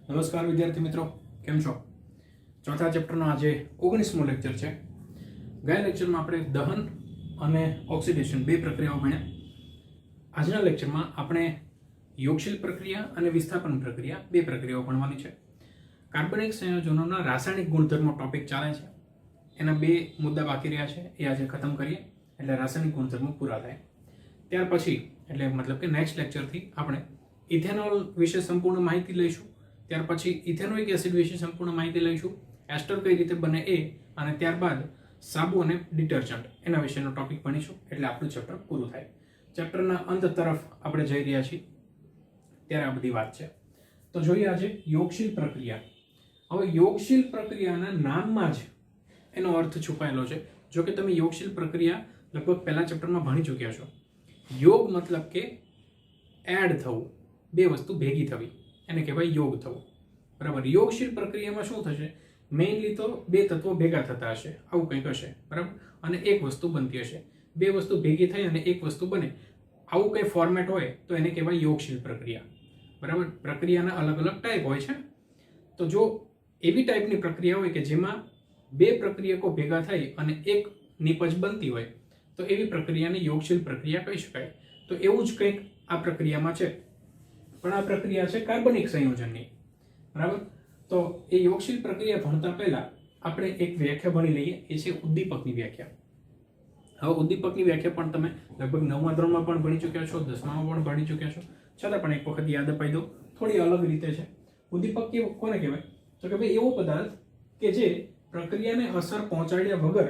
નમસ્કાર વિદ્યાર્થી મિત્રો, કેમ છો? ચોથા ચેપ્ટરનો આજે 19મો લેક્ચર છે. ગયા લેક્ચરમાં આપણે દહન અને ઓક્સિડેશન બે પ્રક્રિયાઓ ભણ્યા. આજના લેક્ચરમાં આપણે યોગશીલ પ્રક્રિયા અને વિસ્થાપન પ્રક્રિયા બે પ્રક્રિયાઓ ભણવાની છે. કાર્બનિક સંયોજનોના રાસાયણિક ગુણધર્મો ટોપિક ચાલે છે. એના બે મુદ્દા બાકી રહ્યા છે, એ આજે ખતમ કરીએ એટલે રાસાયણિક ગુણધર્મો પૂરા થાય. ત્યાર પછી એટલે મતલબ કે નેક્સ્ટ લેક્ચરથી આપણે ઇથેનોલ વિશે સંપૂર્ણ માહિતી લઈશું. ત્યાર પછી ઇથેનોઇક એસિડ વિશે સંપૂર્ણ માહિતી લઈશું, એસ્ટર કઈ રીતે બને એ, અને ત્યારબાદ સાબુ અને ડિટર્જન્ટ એના વિશેનો ટોપિક ભણીશું એટલે આપણું ચેપ્ટર પૂરું થાય. ચેપ્ટરના અંત તરફ આપણે જઈ રહ્યા છીએ ત્યારે આ બધી વાત છે. તો જોઈએ આજે યોગશીલ પ્રક્રિયા. હવે યોગશીલ પ્રક્રિયાના નામમાં જ એનો અર્થ છુપાયેલો છે. જો કે તમે યોગશીલ પ્રક્રિયા લગભગ પહેલા ચેપ્ટરમાં ભણી ચૂક્યા છો. યોગ મતલબ કે એડ થવું, બે વસ્તુ ભેગી થવી, એને કહેવાય યોગ થવું. બરાબર. યોગશીલ પ્રક્રિયામાં શું થશે? મેઇનલી તો બે તત્વો ભેગા થતા હશે, આવું કંઈક હશે. બરાબર. અને એક વસ્તુ બનતી હશે. બે વસ્તુ ભેગી થઈ અને એક વસ્તુ બને, આવું કંઈ ફોર્મેટ હોય તો એને કહેવાય યોગશીલ પ્રક્રિયા. બરાબર. પ્રક્રિયાના અલગ અલગ ટાઈપ હોય છે. તો જો એવી ટાઈપની પ્રક્રિયા હોય કે જેમાં બે પ્રક્રિયકો ભેગા થઈ અને એક નિપજ બનતી હોય તો એવી પ્રક્રિયાને યોગશીલ પ્રક્રિયા કહી શકાય. તો એવું જ કંઈક આ પ્રક્રિયામાં છે, પણ આ પ્રક્રિયા છે કાર્બનિક સંયોજનની. બરાબર. તો એ યોગશીલ પ્રક્રિયા ભણતા પહેલા આપણે એક વ્યાખ્યા ભણી લઈએ, એ છે ઉદ્દીપકની વ્યાખ્યા. હવે ઉદ્દીપકની વ્યાખ્યા પણ તમે લગભગ 9મા ધોરણમાં પણ ભણી ચૂક્યા છો, 10મામાં પણ ભણી ચૂક્યા છો, છતાં પણ એક વખત યાદ અપાઈ દો, થોડી અલગ રીતે છે. ઉદ્દીપક કોને કહેવાય? તો કે ભાઈ એવો પદાર્થ કે જે પ્રક્રિયાને અસર પહોંચાડ્યા વગર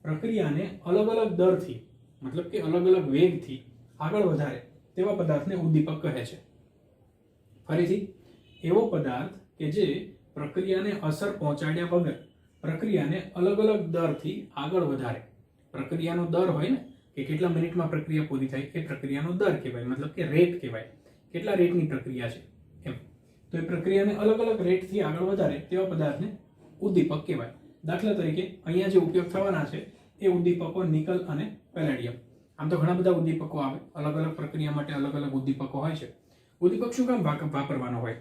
પ્રક્રિયાને અલગ અલગ દરથી, મતલબ કે અલગ અલગ વેગથી આગળ વધારે તેવા પદાર્થને ઉદ્દીપક કહે છે. ફરીથી, એવો પદાર્થ કે જે પ્રક્રિયાને અસર પહોંચાડ્યા વગર પ્રક્રિયાને અલગ અલગ દરથી આગળ વધારે, પ્રક્રિયાનો દર હોય ને કે કેટલા મિનિટમાં પ્રક્રિયા પૂરી થાય, એ પ્રક્રિયાનો દર કહેવાય, મતલબ કે રેટ કહેવાય, કેટલા રેટની પ્રક્રિયા છે એમ. તો એ પ્રક્રિયાને અલગ અલગ રેટથી આગળ વધારે તેવા પદાર્થને ઉદ્દીપક કહેવાય. દાખલા તરીકે અહીંયા જે ઉપયોગ થવાના છે એ ઉદ્દીપકો નિકલ અને પેલેડિયમ. આમ તો ઘણા બધા ઉદ્દીપકો આવે, અલગ અલગ પ્રક્રિયા માટે અલગ અલગ ઉદ્દીપકો હોય છે. ઉદ્દીપક શું કામ વાપરવાનો હોય?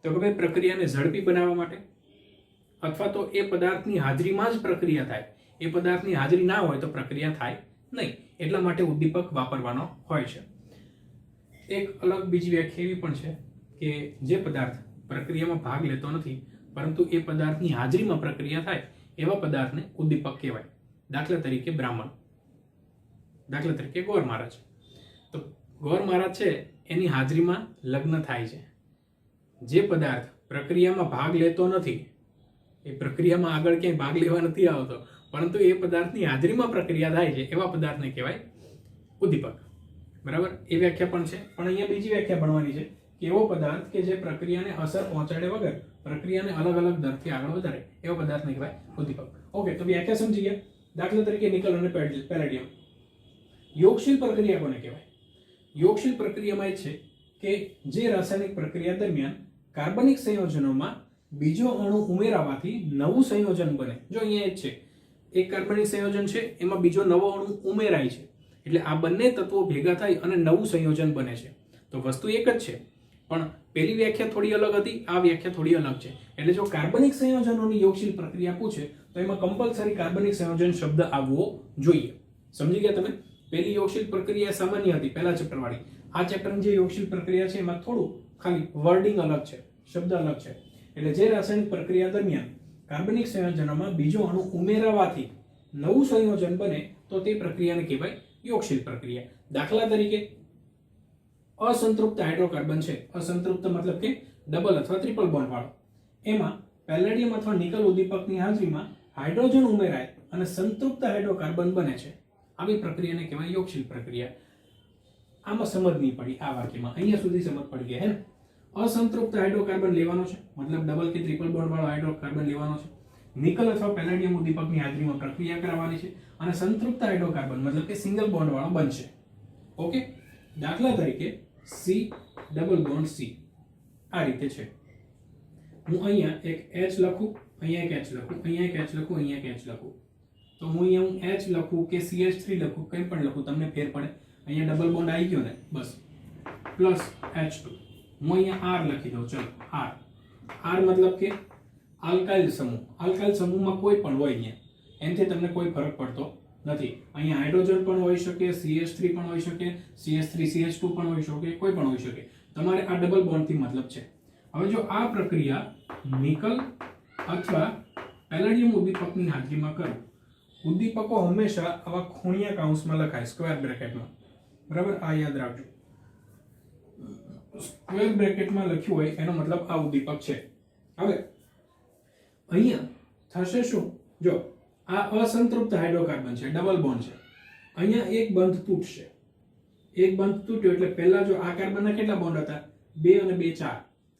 તો કે ભાઈ પ્રક્રિયાને ઝડપી બનાવવા માટે, અથવા તો એ પદાર્થની હાજરીમાં જ પ્રક્રિયા થાય. એ પદાર્થની હાજરી ના હોય તો પ્રક્રિયા થાય નહીં, એટલા માટે ઉદ્દીપક વાપરવાનો હોય છે. એક અલગ બીજી વ્યાખ્યા એવી પણ છે કે જે પદાર્થ પ્રક્રિયામાં ભાગ લેતો નથી પરંતુ એ પદાર્થની હાજરીમાં પ્રક્રિયા થાય એવા પદાર્થને ઉદ્દીપક કહેવાય. દાખલા તરીકે બ્રાહ્મણ, દાખલા તરીકે ગોર મહારાજ. તો ગોર મહારાજ છે એની હાજરીમાં લગ્ન થાય છે. જે પદાર્થ પ્રક્રિયામાં ભાગ લેતો નથી, એ પ્રક્રિયામાં આગળ ક્યાંય ભાગ લેવા નથી આવતો, પરંતુ એ પદાર્થની હાજરીમાં પ્રક્રિયા થાય છે, એવા પદાર્થને કહેવાય ઉદ્દીપક. બરાબર. એ વ્યાખ્યા પણ છે. પણ અહીંયા બીજી વ્યાખ્યા ભણવાની છે કે એવો પદાર્થ કે જે પ્રક્રિયાને અસર પહોંચાડે વગર પ્રક્રિયાને અલગ અલગ દરથી આગળ વધારે એવો પદાર્થને કહેવાય ઉદ્દીપક. ઓકે, તો વ્યાખ્યા સમજી ગયા. દાખલા તરીકે નિકલ અને પેલેડિયમ. યોગશીલ પ્રક્રિયા કોને કહેવાય? યોગશીલ પ્રક્રિયામાં એ છે કે જે રાસાયણિક પ્રક્રિયા દરમિયાન કાર્બનિક સંયોજનોમાં બીજો અણુ ઉમેરાવાથી નવું સંયોજન બને. જો અહીંયા એ છે, એક કાર્બનિક સંયોજન છે, એમાં બીજો નવો અણુ ઉમેરાય છે, એટલે આ બંને તત્વો ભેગા થઈ અને નવું સંયોજન બને છે. તો વસ્તુ એક જ છે, પણ પેલી વ્યાખ્યા થોડી અલગ હતી, આ વ્યાખ્યા થોડી અલગ છે. એટલે જો કાર્બનિક સંયોજનોની યોગશીલ પ્રક્રિયા પૂછે તો એમાં કમ્પલસરી કાર્બનિક સંયોજન શબ્દ આવવો જોઈએ. સમજી ગયા તમે? પેલી યોગશીલ પ્રક્રિયા સામાન્ય હતી, પહેલા ચેપ્ટર વાળી. આ ચેપ્ટરની જે યોગશીલ પ્રક્રિયા છે એમાં થોડું ખાલી વર્ડિંગ અલગ છે, શબ્દ અલગ છે. એટલે જે રાસાયણિક પ્રક્રિયા દરમિયાન કાર્બનિક સંયોજનોમાં બીજો અણુ ઉમેરાવાથી નવું સંયોજન બને તો તે પ્રક્રિયાને કહેવાય યોગશીલ પ્રક્રિયા. દાખલા તરીકે અસંતૃપ્ત હાઇડ્રોકાર્બન છે, અસંતૃપ્ત મતલબ કે ડબલ અથવા ટ્રિપલ બોન્ડ વાળો, એમાં પેલેડિયમ અથવા નિકલ ઉદ્દીપકની હાજરીમાં હાઇડ્રોજન ઉમેરાય અને સંતૃપ્ત હાઇડ્રોકાર્બન બને છે. આવી પ્રક્રિયાને કહેવાય યોગશીલ પ્રક્રિયા. આમાં સમજ નહીં પડી આ વાક્યમાં, અહીંયા સુધી સમજ પડી ગઈ હે ને? અસંતૃપ્ત હાઇડ્રોકાર્બન લેવાનો છે, મતલબ ડબલ કે ટ્રિપલ બોન્ડ વાળો હાઇડ્રોકાર્બન લેવાનો છે. નિકલ અથવા પેલેડિયમ ઉદ્દીપકની હાજરીમાં પ્રક્રિયા કરવાની છે અને સંતૃપ્ત હાઇડ્રોકાર્બન મતલબ કે સિંગલ બોન્ડ વાળો બનશે. ઓકે. દાખલા તરીકે C ડબલ બોન્ડ C આ રીતે છે. હું અહીંયા એક H લખું, અહીંયા એક H લખું, અહીંયા એક H લખું, અહીંયા એક H લખું. તો હું અહીંયા H લખું કે CH3 લખું, કંઈ પણ લખું, તમને ફેર પડે. અહીંયા ડબલ બોન્ડ આવી ગયો ને, બસ, પ્લસ H2. હું અહીંયા R લખી દઉં, ચલો R. આર મતલબ કે આલ્કાઇલ સમૂહ. આલ્કાઇલ સમૂહમાં કોઈ પણ હોય અહીંયા, એનાથી તમને કોઈ ફરક પડતો નથી. અહીંયા હાઇડ્રોજન પણ હોઈ શકે, CH3 પણ હોઈ શકે, CH3 CH2 પણ હોઈ શકે, કોઈ પણ હોઈ શકે. તમારે આ ડબલ બોન્ડથી મતલબ છે. હવે જો આ પ્રક્રિયા નિકલ અથવા પેલેડિયમ ઉદ્દીપકની હાજરીમાં કરો, ઉદ્દીપકો હંમેશા આવા ખૂણિયા કૌંસમાં લખાય, સ્ક્વેર બ્રેકેટમાં. બરાબર, આ યાદ રાખજો. સ્ક્વેર બ્રેકેટમાં લખ્યું હોય એનો મતલબ આ ઉદ્દીપક છે. હવે અહીંયા થશે શું? જો આ અસંતૃપ્ત હાઇડ્રોકાર્બન છે, ડબલ બોન્ડ છે. અહીંયા એક બંધ તૂટશે. એક બંધ તૂટ્યો એટલે પહેલા જો આ કાર્બનના કેટલા બોન્ડ હતા? 2 અને 2 4.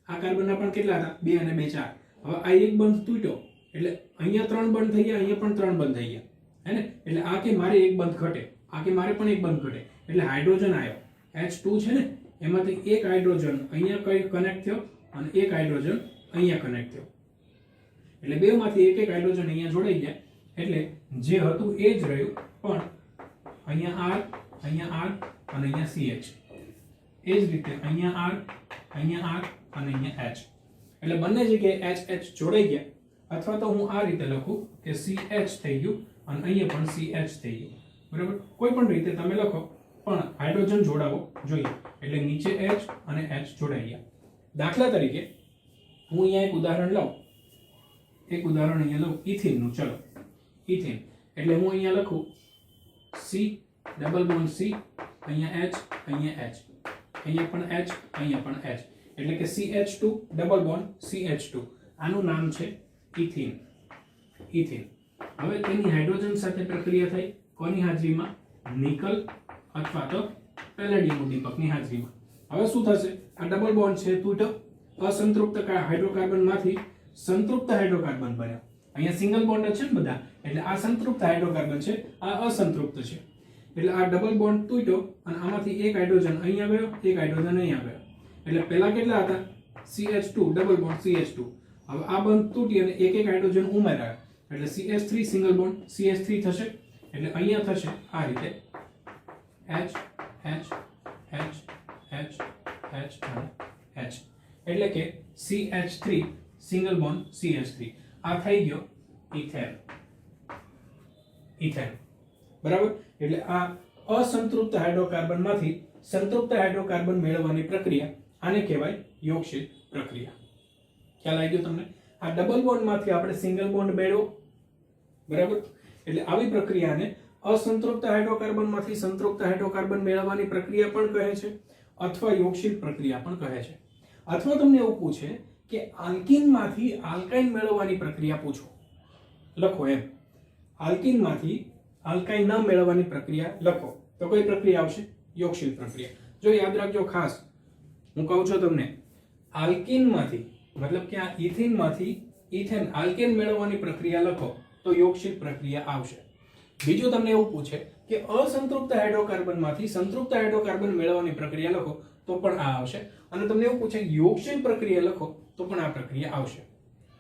આ કાર્બનના પણ કેટલા હતા? 2 અને 2 4. હવે આ એક બંધ તૂટ્યો એટલે અહીંયા 3 બંધ થઈ ગયા, અહીંયા પણ 3 બંધ થઈ ગયા, હે ને? એટલે આ કે મારે એક બંધ ઘટે, આ કે મારે પણ એક બંધ ઘટે. એટલે હાઇડ્રોજન આવ્યો H2 છે ને, એમાંથી એક હાઇડ્રોજન અહીંયા કઈ કનેક્ટ થયો અને એક હાઇડ્રોજન અહીંયા કનેક્ટ થયો. એટલે બેમાંથી એક એક હાઇડ્રોજન અહીંયા જોડાઈ ગયા. એટલે જે હતું એ જ રહ્યું, પણ અહીંયા R, અહીંયા R અને અહીંયા CH. એ જ રીતે અહીંયા R, અહીંયા R અને અહીંયા H. એટલે બંને જગ્યાએ HH જોડાઈ ગયા. અથવા તો હું આ રીતે લખું કે CH થઈ ગયું અને અહીંયા પણ CH થઈ ગયું. બરાબર, કોઈ પણ રીતે તમે લખો, પણ હાઇડ્રોજન જોડાવો જોઈએ. એટલે નીચે H અને H જોડાઈ ગયા. દાખલા તરીકે હું અહીંયા એક ઉદાહરણ લઉં. એક ઉદાહરણ અહીંયા લઉં ઇથિનનું. ચલો, ઇથિન એટલે હું અહીંયા લખું C ડબલ બોન્ડ C, અહીંયા H, અહીંયા H, અહીંયા પણ H, અહીંયા પણ H. એટલે કે CH2 ડબલ બોન્ડ CH2. આનું નામ છે ઇથિન. ઇથિન. હવે તેની હાઇડ્રોજન સાથે પ્રક્રિયા થઈ કોની હાજરીમાં? નિકલ અથવા તો પેલેડિયમ ઉદ્દીપકની હાજરીમાં. હવે શું થશે? આ ડબલ બોન્ડ છે તૂટ્યો, અસંતૃપ્ત હાઇડ્રોકાર્બનમાંથી સંતૃપ્ત હાઇડ્રોકાર્બન બન્યા. અહીંયા સિંગલ બોન્ડ છે ને બધા, એટલે આ સંતૃપ્ત હાઇડ્રોકાર્બન છે, આ અસંતૃપ્ત છે. એટલે આ ડબલ બોન્ડ તૂટ્યો અને આમાંથી એક હાઇડ્રોજન અહીંયા ગયો, એક હાઇડ્રોજન અહીંયા ગયો. એટલે પહેલા કેટલા હતા? CH2 double bond CH2. હવે આ બંધ તૂટી અને એક એક હાઇડ્રોજન ઉમેરાય એટલે CH3 સિંગલ બોન્ડ CH3 થશે. એટલે અહીંયા થશે આ રીતે H H H H H અને H. એટલે કે CH3 સિંગલ બોન્ડ CH3. આ થઈ ગયો ઇથેન. ઇથેન. બરાબર, એટલે આ અસંતૃપ્ત હાઇડ્રોકાર્બનમાંથી સંતૃપ્ત હાઇડ્રોકાર્બન મેળવવાની પ્રક્રિયા આને કહેવાય યોગશીલ પ્રક્રિયા. ખ્યાલ આવી ગયો તમને? આ ડબલ બોન્ડમાંથી આપણે સિંગલ બોન્ડ મેળવ્યો. બરાબર, એટલે આવી પ્રક્રિયાને અસંતૃપ્ત હાઇડ્રોકાર્બનમાંથી સંતૃપ્ત હાઇડ્રોકાર્બન મેળવવાની પ્રક્રિયા પણ કહે છે, અથવા યોગશીલ પ્રક્રિયા પણ કહે છે. અથવા તમને એવું પૂછે કે આલ્કીનમાંથી આલ્કાઇન મેળવવાની પ્રક્રિયા પૂછો, લખો એમ. આલ્કીનમાંથી આલ્કાઇન ન મેળવવાની પ્રક્રિયા લખો તો કઈ પ્રક્રિયા આવશે? યોગશીલ પ્રક્રિયા. જો યાદ રાખજો ખાસ, હું કહું છું તમને, આલ્કીનમાંથી મતલબ કે આ ઇથિનમાંથી ઇથેન આલ્કેન મેળવવાની પ્રક્રિયા લખો તો યોગશીલ પ્રક્રિયા આવશે. બીજું તમને એવું પૂછે કે અસંતૃપ્ત હાઇડ્રોકાર્બનમાંથી સંતૃપ્ત હાઇડ્રોકાર્બન મેળવવાની પ્રક્રિયા લખો તો પણ આ આવશે. અને તમને એવું પૂછે યોગશીલ પ્રક્રિયા લખો તો પણ આ પ્રક્રિયા આવશે.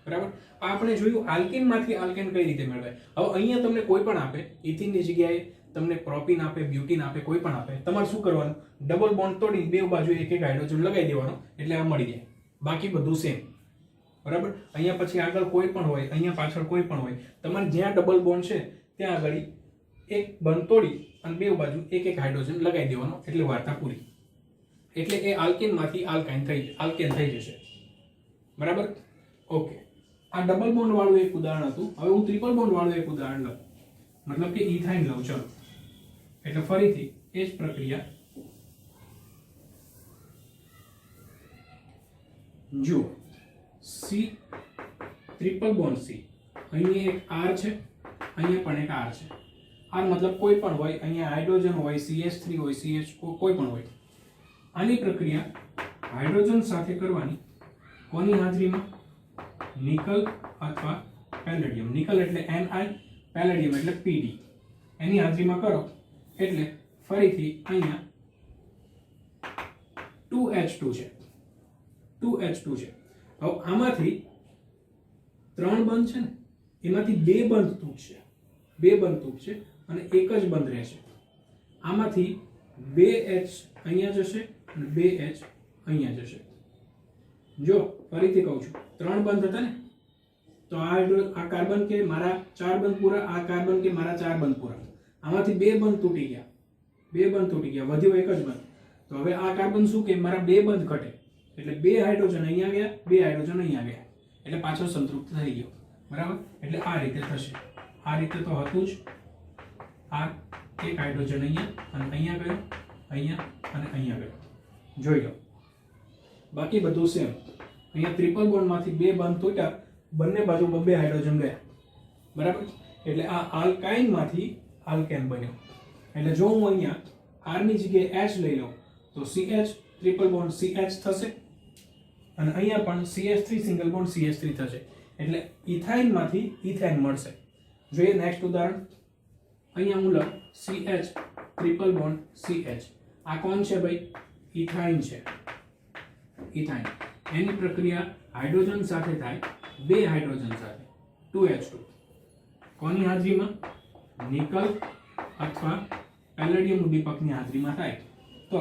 બરાબર, આપણે જોયું આલ્કીનમાંથી આલ્કેન કઈ રીતે મેળવાય. હવે અહીંયા તમને કોઈ પણ આપે, ઇથિનની જગ્યાએ તમને પ્રોપીન આપે, બ્યુટીન આપે, કોઈ પણ આપે, તમારે શું કરવાનું? ડબલ બોન્ડ તોડી બે બાજુ એક એક હાઇડ્રોજન લગાવી દેવાનો એટલે આ મળી જાય. બાકી બધું સેમ. બરાબર, અહીંયા પછી આગળ કોઈ પણ હોય, અહીંયા પાછળ કોઈ પણ હોય, તમારે જ્યાં ડબલ બોન્ડ છે ત્યાં આગળ એક બંધ તોડી અને બે બાજુ એક એક હાઇડ્રોજન લગાવી દેવાનો એટલે વાર્તા પૂરી. એટલે એ આલ્કેનમાંથી આલ્કેન થઈ જશે. બરાબર, ઓકે. આ ડબલ બોન્ડ વાળું એક ઉદાહરણ હતું. હવે હું ટ્રિપલ બોન્ડ વાળું એક ઉદાહરણ લઉં, મતલબ કે ઇથાઇન લઉં. ચલો, એટલે ફરીથી એ જ પ્રક્રિયા જુઓ. C ટ્રિપલ બોન્ડ C, અહીં એક R છે, અહીંયા પણ એક R છે. R મતલબ કોઈ પણ હોય, અહીંયા હાઇડ્રોજન હોય, CH3 હોય, CH કોઈ પણ હોય. આની પ્રક્રિયા હાઇડ્રોજન સાથે કરવાની કોની હાજરીમાં? નિકલ અથવા પેલેડિયમ. નિકલ એટલે Ni, પેલેડિયમ એટલે Pd. એની હાજરીમાં કરો એટલે ફરીથી અહીંયા 2H2 છે. 2H2 છે. હવે આમાંથી 3 બંધ છે ને, એમાંથી 2 બંધ તૂટશે. 2 બંધ તૂટશે અને એક જ બંધ રહેશે. આમાંથી 2H અહીંયા જશે અને 2H અહીંયા જશે. જો ફરીથી કહું છું, 3 બંધ હતા ને, તો આ કાર્બન કે મારા 4 બંધ પૂરા, આ કાર્બન કે મારા 4 બંધ પૂરા. આમાંથી 2 બંધ તૂટી ગયા, 2 બંધ તૂટી ગયા, વધ્યો એક જ બંધ. તો હવે આ કાર્બન શું કે મારા 2 બંધ ઘટે, એટલે 2 હાઇડ્રોજન અહીંયા ગયા, 2 હાઇડ્રોજન અહીંયા ગયા, એટલે પાછો સંતૃપ્ત થઈ ગયો. બરાબર? એટલે આ રીતે થશે. આ રીતે તો હતું જ. આ એક હાઇડ્રોજન અહીંયા અને અહીંયા ગયો, અહીંયા અને અહીંયા ગયો. જોઈ લો, બાકી બધું સેમ. અહીંયા ટ્રિપલ બોન્ડમાંથી 2 બંધ તૂટ્યા, બંને બાજુ 2 હાઇડ્રોજન ગયા. બરાબર? એટલે આ આલ્કાઇનમાંથી આલ્કેન બન્યો. એટલે જો હું અહીંયા R ની જગ્યાએ H લઈ લઉં તો CH ટ્રિપલ બોન્ડ CH થશે અને અહીંયા પણ CH3 સિંગલ બોન્ડ CH3 થશે. એટલે ઇથાઇનમાંથી ઇથેન મળશે. જોઈએ નેક્સ્ટ ઉદાહરણ. અહીંયા હું લઉં CH ટ્રિપલ બોન્ડ CH. આ કોણ છે ભાઈ? ઇથાઇન છે. ઇથાઇન એની પ્રક્રિયા હાઇડ્રોજન સાથે થાય, 2 હાઇડ્રોજન સાથે, 2H2. કોની હાજરીમાં? નિકલ અથવા પેલેડિયમ ઉદ્દીપકની હાજરીમાં થાય. તો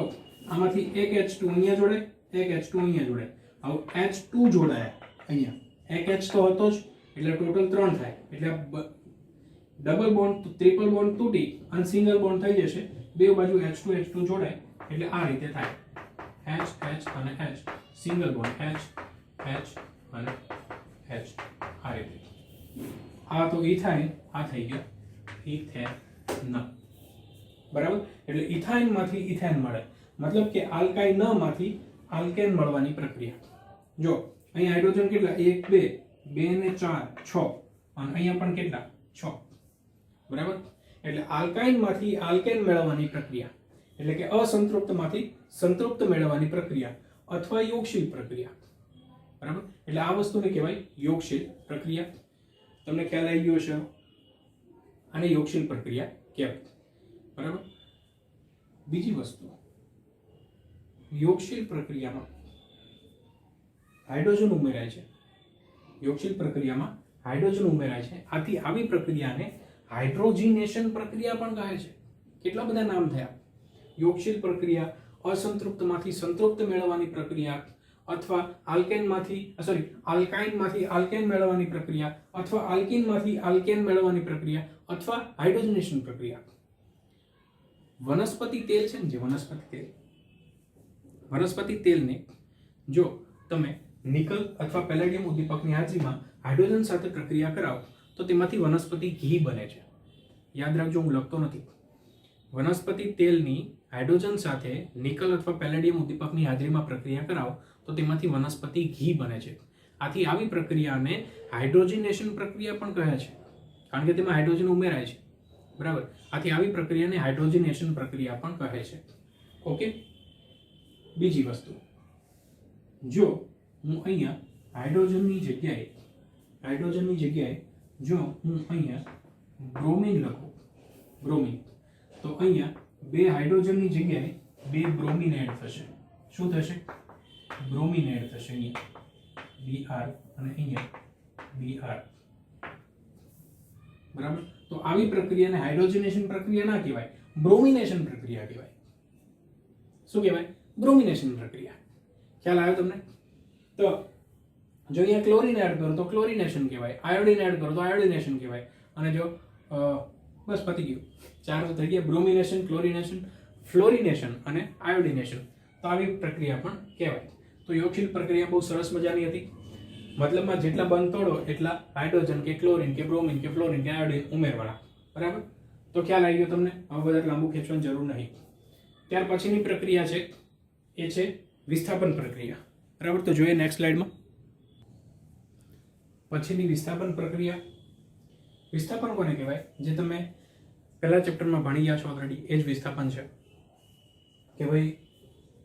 આમાંથી એક H2 અહીંયા જોડે, એક H2 અહીંયા જોડે. હવે H2 જોડાયા અહીંયા, એક H તો હતો જ, એટલે ટોટલ 3 થાય. એટલે ડબલ બોન્ડ ટ્રિપલ બોન્ડ તૂટી અને સિંગલ બોન્ડ થઈ જશે. બે બાજુ H2 H2 જોડાય એટલે આ રીતે થાય. H H અને H, single bond H H અને H, આ રીતે. આ તો ઇથાઇન, આ થઈ ગયો ઇથેન. બરાબર? એટલે ઇથાઇન માંથી ઇથેન મળે, મતલબ કે આલ્કાઇન માંથી આલ્કેન મળવાની પ્રક્રિયા. જો અહીંયા હાઇડ્રોજન કેટલા? 1 2 2 ને 4 6 અને અહીંયા પણ કેટલા? 6. બરાબર? એટલે આલ્કાઇન માંથી આલ્કેન મેળવવાની પ્રક્રિયા, એટલે કે અસંતૃપ્ત માંથી સંતૃપ્ત મેળવવાની પ્રક્રિયા અથવા યોગશીલ પ્રક્રિયા. બરાબર? એટલે આ વસ્તુને કહેવાય યોગશીલ પ્રક્રિયા. તમને ખ્યાલ આવી ગયો છે? આને યોગશીલ પ્રક્રિયા કહેવાય. બરાબર? બીજી વસ્તુ, યોગશીલ પ્રક્રિયામાં હાઇડ્રોજન ઉમેરાય છે. યોગશીલ પ્રક્રિયામાં હાઇડ્રોજન ઉમેરાય છે. આથી આવી પ્રક્રિયાને હાઇડ્રોજીનેશન પ્રક્રિયા પણ કહે છે. કેટલા બધા નામ થયા? યોગશીલ પ્રક્રિયા, અસંતૃપ્તમાંથી સંતૃપ્ત મેળવવાની પ્રક્રિયા, અથવા આલ્કાઇનમાંથી આલ્કેન મેળવવાની પ્રક્રિયા, અથવા આલ્કીનમાંથી આલ્કેન મેળવવાની પ્રક્રિયા, અથવા હાઇડ્રોજનેશન પ્રક્રિયા. વનસ્પતિ તેલ છે ને, જે વનસ્પતિ તેલને જો તમે નિકલ અથવા પેલેડિયમ ઉદ્દીપકની હાજરીમાં હાઇડ્રોજન સાથે પ્રક્રિયા કરાવો તો તેમાંથી વનસ્પતિ ઘી બને છે. યાદ રાખજો, હું લખતો નથી. વનસ્પતિ તેલની હાઇડ્રોજન સાથે નિકલ અથવા પેલેડિયમ ઉદ્દીપકની હાજરીમાં પ્રક્રિયા કરાવો તો તેમાંથી વનસ્પતિ ઘી બને છે. આથી આવી પ્રક્રિયાને હાઇડ્રોજનેશન પ્રક્રિયા પણ કહે છે, કારણ કે તેમાં હાઇડ્રોજન ઉમેરાય છે. બરાબર? આથી આવી પ્રક્રિયાને હાઇડ્રોજનેશન પ્રક્રિયા પણ કહે છે. ઓકે. બીજી વસ્તુ, જો હું અહીંયા હાઇડ્રોજનની જગ્યાએ જો હું અહીંયા બ્રોમિન લખું, બ્રોમિન, તો અહીંયા 2 હાઇડ્રોજનની જગ્યાએ 2 બ્રોમિન એડ થશે. શું થશે? બ્રોમિન એડ થશે. અહીંયા Br અને અહીંયા Br. બરાબર? તો આવી પ્રક્રિયાને હાઇડ્રોજનેશન પ્રક્રિયા ના કહેવાય, બ્રોમિનેશન પ્રક્રિયા કહેવાય. શું કહેવાય? બ્રોમિનેશન પ્રક્રિયા. ખ્યાલ આવ્યો તમને? તો જો અહીંયા ક્લોરીન એડ કરો તો ક્લોરિનેશન કહેવાય, આયોડિન એડ કરો તો આયોડિનેશન કહેવાય, અને જો બસ પતી ગયું, 4 થઈ ગયા: બ્રોમિનેશન, ક્લોરિનેશન, ફ્લોરિનેશન અને આયોડિનેશન. તો આવી પ્રક્રિયા પણ કહેવાય. તો યોગશીલ પ્રક્રિયા બહુ સરસ મજાની હતી. મતલબમાં જેટલા બંધ તોડો એટલા હાઇડ્રોજન કે ક્લોરીન કે બ્રોમિન કે ફ્લોરિન કે આયોડિન ઉમેરવાના. બરાબર? તો ખ્યાલ આવી ગયો તમને? હવે બધા લાંબુ ખેંચવાની જરૂર નહીં. ત્યાર પછીની પ્રક્રિયા છે એ છે વિસ્થાપન પ્રક્રિયા. બરાબર? તો જોઈએ નેક્સ્ટ સ્લાઇડમાં. પછીની વિસ્થાપન પ્રક્રિયા. વિસ્થાપન કોને કહેવાય? જે તમે પહેલા ચેપ્ટરમાં ભણી ગયા છો ઓલરેડી, એ જ વિસ્થાપન છે. કે ભાઈ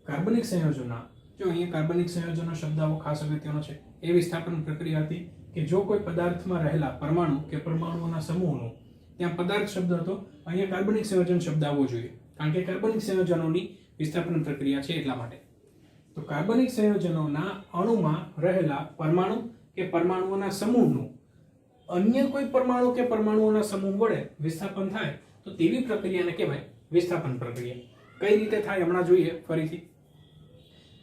કાર્બનિક સંયોજનના, જો અહીંયા કાર્બનિક સંયોજનનો શબ્દ આવો ખાસ અગત્યનો છે. એ વિસ્થાપન પ્રક્રિયા હતી કે જો કોઈ પદાર્થમાં રહેલા પરમાણુ કે પરમાણુઓના સમૂહનો, ત્યાં પદાર્થ શબ્દ હતો, અહીંયા કાર્બનિક સંયોજન શબ્દ આવવો જોઈએ, કારણ કે કાર્બનિક સંયોજનોની વિસ્થાપન પ્રક્રિયા છે એટલા માટે. તો કાર્બનિક સંયોજનોના અણુમાં રહેલા પરમાણુ કે પરમાણુઓના સમૂહનું અન્ય કોઈ પરમાણુ કે પરમાણુઓના સમૂહ વડે વિસ્થાપન થાય તો તેવી પ્રક્રિયાને કહેવાય વિસ્થાપન પ્રક્રિયા. કઈ રીતે થાય હમણાં જોઈએ ફરીથી.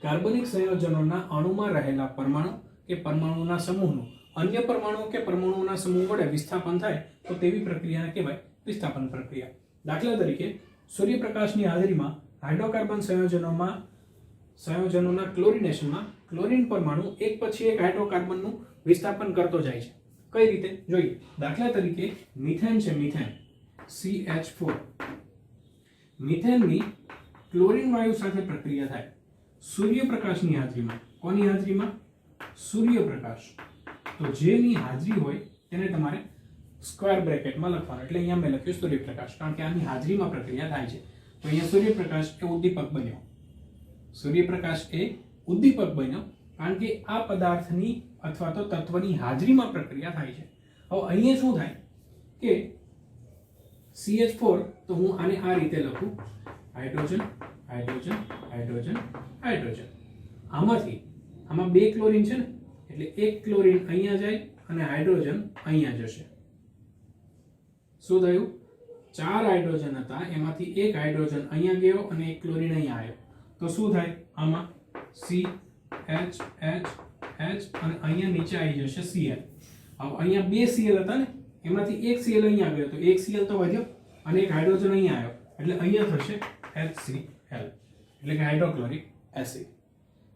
કાર્બનિક સંયોજનોના અણુમાં રહેલા પરમાણુ કે પરમાણુના સમૂહનું અન્ય પરમાણુ કે પરમાણુના સમૂહ વડે વિસ્થાપન થાય તો તેવી પ્રક્રિયાને કહેવાય વિસ્થાપન પ્રક્રિયા. દાખલા તરીકે સૂર્યપ્રકાશની હાજરીમાં હાઇડ્રોકાર્બન સંયોજનોના ક્લોરિનેશનમાં ક્લોરીન પરમાણુ એક પછી એક હાઇડ્રોકાર્બનનું વિસ્થાપન કરતો જાય છે. કઈ રીતે જોઈએ? દાખલા તરીકે મિથેન છે, મિથેન CH4. મિથેનની ક્લોરીન વાયુ સાથે પ્રક્રિયા થાય સૂર્યપ્રકાશની હાજરીમાં. કોની હાજરીમાં? સૂર્યપ્રકાશ. તો જેની હાજરી હોય તેને તમારે સ્ક્વેર બ્રેકેટમાં લખવાનું. એટલે અહીંયા મેં લખ્યું સૂર્યપ્રકાશ, કારણ કે આની હાજરીમાં પ્રક્રિયા થાય છે. તો અહીંયા સૂર્યપ્રકાશ એ ઉદ્દીપક બન્યો. સૂર્યપ્રકાશ એ ઉદ્દીપક બન્યો કારણ કે આ પદાર્થની અથવા તો તત્વની હાજરીમાં પ્રક્રિયા થાય છે. હવે અહીંયા શું થાય કે CH4, તો હું આને આ રીતે લખું, હાઇડ્રોજન હાઇડ્રોજન હાઇડ્રોજન હાઇડ્રોજન. આમાં બે ક્લોરીન છે ને, એટલે એક ક્લોરીન અહીંયા જાય અને હાઇડ્રોજન અહીંયા જશે. શું થયું? 4 હાઇડ્રોજન હતા, એમાંથી એક હાઇડ્રોજન અહીંયા ગયો અને એક ક્લોરીન અહીંયા આવ્યો. તો શું થાય? આમાં CH H H અને અહીંયા નીચે આવી જશે Cl. હવે અહીંયા બે Cl હતા ને, એમાંથી એક Cl અહીંયા ગયો, તો એક Cl તો વધ્યો અને એક હાઇડ્રોજન અહીંયા આવ્યો, એટલે અહીંયા થશે HCl, એટલે કે હાઇડ્રોક્લોરિક એસિડ.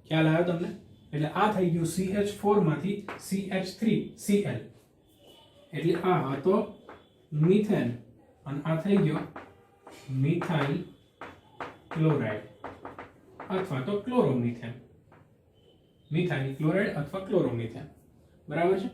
ખ્યાલ આવ્યો તમને? એટલે આ થઈ ગયું CH4 માંથી CH3Cl, એટલે આ હતો મિથેન અને આ થઈ ગયો મિથાઇલ ક્લોરાઇડ અથવા તો ક્લોરોમિથેન. મિથાઇલ ક્લોરાઇડ અથવા ક્લોરોમિથેન. બરાબર છે?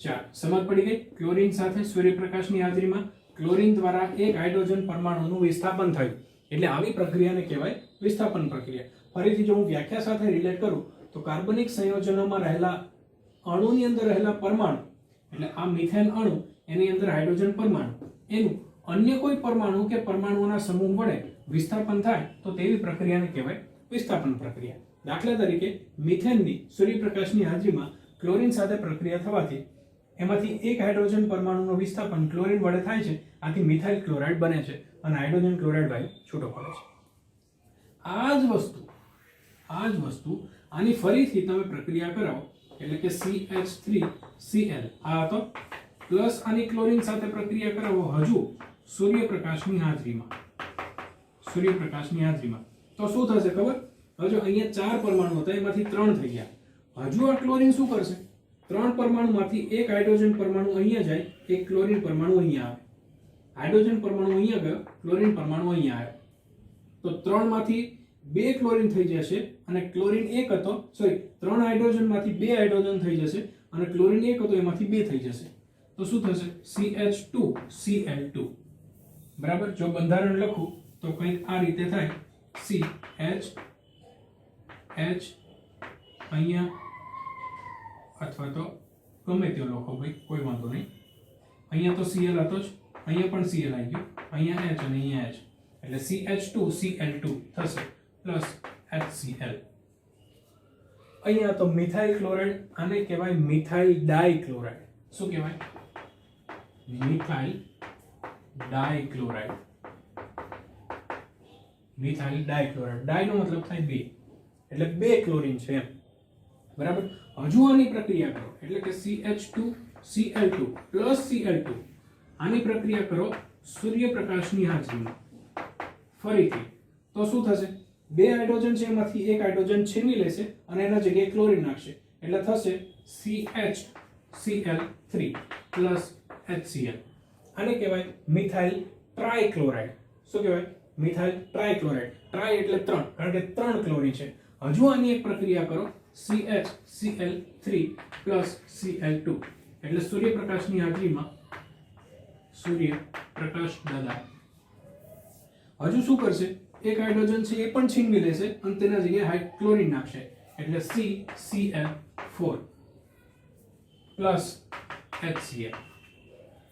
ચાલ, સમજ પડી ગઈ. ક્લોરીન સાથે સૂર્યપ્રકાશની હાજરીમાં ક્લોરીન દ્વારા એક હાઇડ્રોજન પરમાણુનું વિસ્થાપન થયું, એટલે આવી પ્રક્રિયાને કહેવાય વિસ્થાપન પ્રક્રિયા. ફરીથી જો હું વ્યાખ્યા સાથે રિલેટ કરું તો કાર્બનિક સંયોજનોમાં રહેલા અણુની અંદર રહેલા પરમાણુ, એટલે આ મિથેન અણુ, એની અંદર હાઇડ્રોજન પરમાણુ, એનું અન્ય કોઈ પરમાણુ કે પરમાણુઓના સમૂહ વડે વિસ્થાપન થાય તો તેવી પ્રક્રિયાને કહેવાય વિસ્થાપન પ્રક્રિયા. દાખલા તરીકે મિથેનની સૂર્યપ્રકાશની હાજરીમાં ક્લોરીન સાથે પ્રક્રિયા થવાથી એમાંથી એક હાઇડ્રોજન પરમાણુનું વિસ્થાપન ક્લોરીન વડે થાય છે, આથી મિથાઇલ ક્લોરાઇડ બને છે અને હાઇડ્રોજન ક્લોરાઇડ વાયુ છૂટો પડે છે. આ જ વસ્તુ આની ફરીથી તમે પ્રક્રિયા કરાવો, એટલે કે CH3Cl આ હતો, પ્લસ આની ક્લોરીન સાથે પ્રક્રિયા કરાવો હજુ સૂર્યપ્રકાશની હાજરીમાં. તો શું થશે ખબર? હજુ અહીંયા 4 પરમાણુ હતા, એમાંથી 3 થઈ ગયા. હજુ આ ક્લોરીન શું કરશે? 3 પરમાણુમાંથી એક હાઇડ્રોજન પરમાણુ અહીંયા જાય, એક ક્લોરીન પરમાણુ અહીંયા આવે. હાઇડ્રોજન પરમાણુ અહીંયા ગયો, ક્લોરીન પરમાણુ અહીંયા આવ્યો. તો 3 માંથી 2 ક્લોરીન થઈ જશે અને ક્લોરીન એક હતો, સોરી 3 હાઇડ્રોજન માંથી 2 હાઇડ્રોજન થઈ જશે અને ક્લોરીન એક હતો, એમાંથી 2 થઈ જશે. તો શું થશે? CH2Cl2. બરાબર? જો બંધારણ લખું તો કંઈક આ રીતે થાય, CH અહીંયા અથવા તો ગમે તે લખો ભાઈ, કોઈ વાંધો નહીં. અહીંયા તો Cl હતો જ, અહીંયા પણ Cl આવી ગયું, અહીંયા H અને અહીંયા H, એટલે CH2Cl2 થશે પ્લસ HCl. અહીંયા તો મિથાઇલ ક્લોરાઇડ, આને કહેવાય મિથાઇલ ડાઇક્લોરાઇડ. શું કહેવાય? મિથાઇલ ડાઇક્લોરાઇડ. મિથાઇલ ડાઇક્લોરાઇડ. ડાઈ નો મતલબ થાય 2, એટલે 2 ક્લોરીન છે એમ. બરાબર? હજુ આની પ્રક્રિયા કરો, એટલે કે CH2Cl2 પ્લસ Cl2, આની પ્રક્રિયા કરો સૂર્યપ્રકાશની હાજરીમાં. ફરીથી તો શું થશે? 2 હાઇડ્રોજન છે, એમાંથી એક હાઇડ્રોજન છીનવી લેશે અને એના જગ્યાએ ક્લોરીન નાખશે, એટલે થશે CHCl3 પ્લસ HCl. આને કહેવાય મિથાઇલ ટ્રાઇક્લોરાઇડ. શું કહેવાય? મિથાઇલ ટ્રાઇક્લોરાઇડ. ટ્રાય એટલે 3, કારણ કે 3 ક્લોરીન છે. હજુ આની એક પ્રક્રિયા કરો, CHCl3 પ્લસ Cl2, એટલે સૂર્યપ્રકાશની હાજરીમાં સૂર્યપ્રકાશ દાદા હજુ શું કરશે? એક હાઇડ્રોજન છે એ પણ છીનવી લેશે અને તેના જગ્યાએ ક્લોરીન નાખશે, એટલે CCl4 પ્લસ HCl.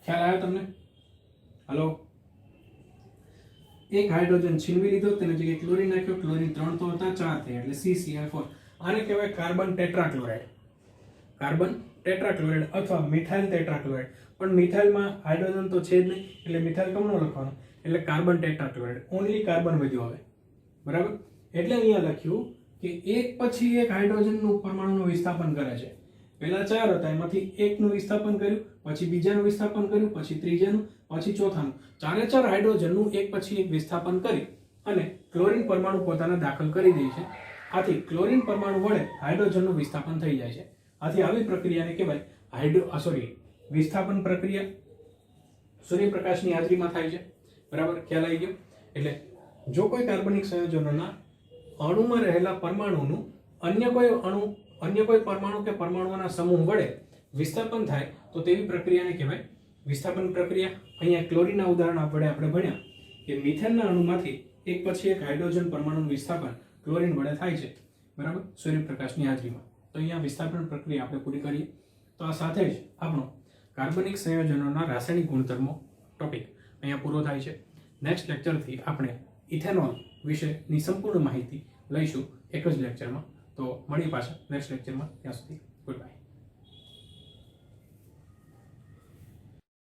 ખ્યાલ આવ્યો તમને? હલો? એક હાઇડ્રોજન છીનવી લીધો, તેના જગ્યાએ ક્લોરીન નાખ્યો, ક્લોરીન 3 તો હતા, 4 થયા, એટલે CCl4. આને કહેવાય કાર્બન ટેટ્રાક્લોરાઇડ. કાર્બન ટેટ્રાક્લોરાઇડ અથવા મિથાઇલ ટેટ્રાક્લોરાઇડ. પણ મિથાઇલમાં હાઇડ્રોજન તો છે જ નહીં, એટલે મિથાઇલ કમ ન લખવાનું, એટલે કાર્બન ટેટ્રાક્લોરાઇડ. ઓનલી કાર્બન વધ્યો હવે. બરાબર? એટલે અહીંયા લખ્યું કે એક પછી એક હાઇડ્રોજનનું પરમાણુનું વિસ્થાપન કરે છે. પહેલા 4 હતા, એમાંથી એકનું વિસ્થાપન કર્યું, પછી બીજાનું વિસ્થાપન કર્યું, પછી ત્રીજાનું, પછી ચોથાનું. 4 હાઇડ્રોજનનું એક પછી એક વિસ્થાપન કરી અને ક્લોરીન પરમાણુ પોતાના દાખલ કરી દે છે. આથી ક્લોરીન પરમાણુ વડે હાઇડ્રોજનનું વિસ્થાપન થઈ જાય છે. આથી આવી પ્રક્રિયાને કહેવાય વિસ્થાપન પ્રક્રિયા. સૂર્યપ્રકાશની હાજરીમાં થાય છે. બરાબર, ખ્યાલ આવી ગયો? એટલે જો કોઈ કાર્બનિક સંયોજનોના અણુમાં રહેલા પરમાણુનું અન્ય કોઈ પરમાણુ કે પરમાણુઓના સમૂહ વડે વિસ્થાપન થાય તો તેવી પ્રક્રિયાને કહેવાય વિસ્થાપન પ્રક્રિયા. અહીંયા ક્લોરીનના ઉદાહરણ વડે આપણે ભણ્યા કે મિથેનના અણુમાંથી એક પછી એક હાઇડ્રોજન પરમાણુનું વિસ્થાપન ક્લોરીન વડે થાય છે. બરાબર, સૂર્યપ્રકાશની હાજરીમાં. તો અહીંયા વિસ્થાપન પ્રક્રિયા આપણે પૂરી કરીએ. તો આ સાથે જ આપણો કાર્બનિક સંયોજનોના રાસાયણિક ગુણધર્મો ટોપિક અહીંયા પૂરો થાય છે. નેક્સ્ટ લેક્ચરથી આપણે ઇથેનોલ વિશેની સંપૂર્ણ માહિતી લઈશું એક જ લેક્ચરમાં. તો મળીએ પાછા નેક્સ્ટ લેક્ચરમાં. ત્યાં સુધી ગુડ બાય.